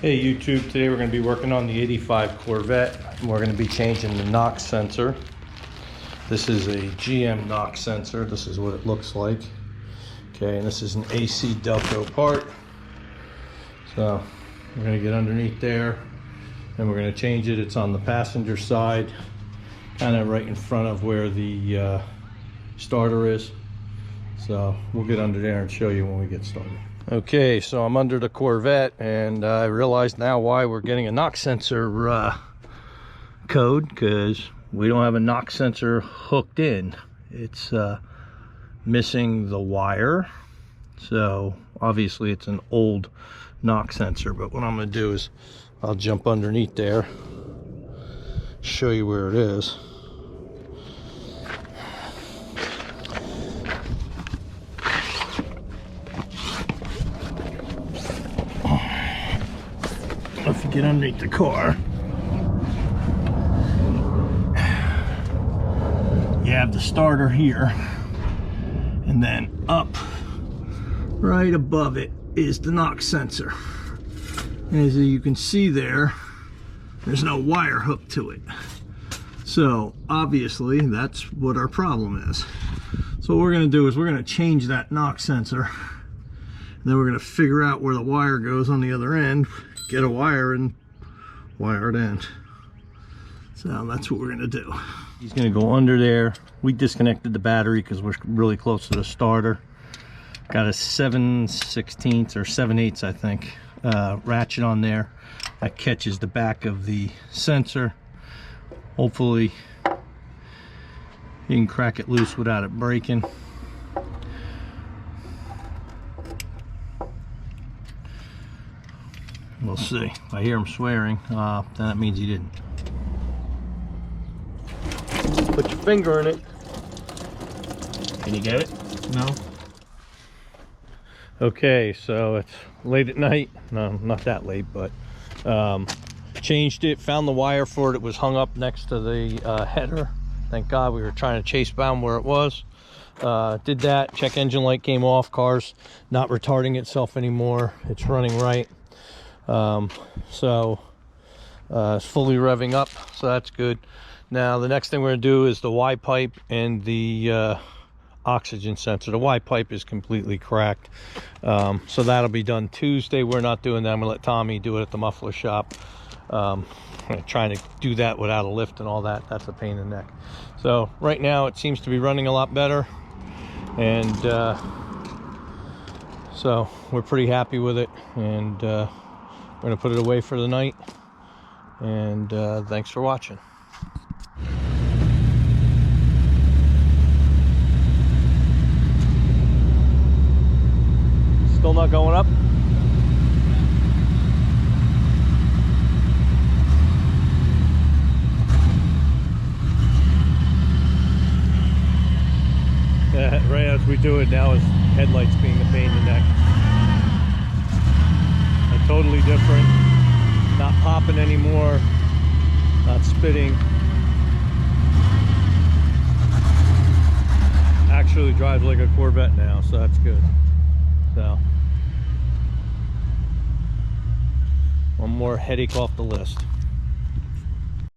Hey YouTube, today we're going to be working on the 85 Corvette and we're going to be changing the knock sensor. This is a GM knock sensor. This is what it looks like. Okay, and this is an AC Delco part. So we're going to get underneath there and we're going to change it. It's on the passenger side, kind of right in front of where the starter is. So we'll get under there and show you when we get started. Okay, so I'm under the Corvette and I realize now why we're getting a knock sensor code, because we don't have a knock sensor hooked in. It's missing the wire. So obviously it's an old knock sensor, but what I'm going to do is I'll jump underneath there, show you where it is. If you get underneath the car, you have the starter here, and then up right above it is the knock sensor. And as you can see there's no wire hooked to it. So obviously that's what our problem is. So what we're going to do is we're going to change that knock sensor, and then we're going to figure out where the wire goes on the other end, get a wire and wire it in. So that's what we're gonna do. He's gonna go under there. We disconnected the battery because we're really close to the starter. Got a 7/16 or 7/8, I think, ratchet on there that catches the back of the sensor. Hopefully you can crack it loose without it breaking. We'll see. If I hear him swearing, then that means he didn't. Put your finger in it. Can you get it? No. Okay, so it's late at night. No, not that late, but changed it, found the wire for it. It was hung up next to the header. Thank God, we were trying to chase down where it was. Did that. Check engine light came off. Car's not retarding itself anymore. It's running right. It's fully revving up, so that's good. Now the next thing we're gonna do is the Y pipe and the oxygen sensor. The Y pipe is completely cracked, so that'll be done Tuesday. We're not doing that. I'm gonna let Tommy do it at the muffler shop. Trying to do that without a lift and all that, that's a pain in the neck. So right now it seems to be running a lot better, and so we're pretty happy with it, and we're going to put it away for the night, and thanks for watching. Still not going up? Right as we do it now, is headlights being a pain in the neck. Totally different, not popping anymore, not spitting. Actually drives like a Corvette now, so that's good. So one more headache off the list.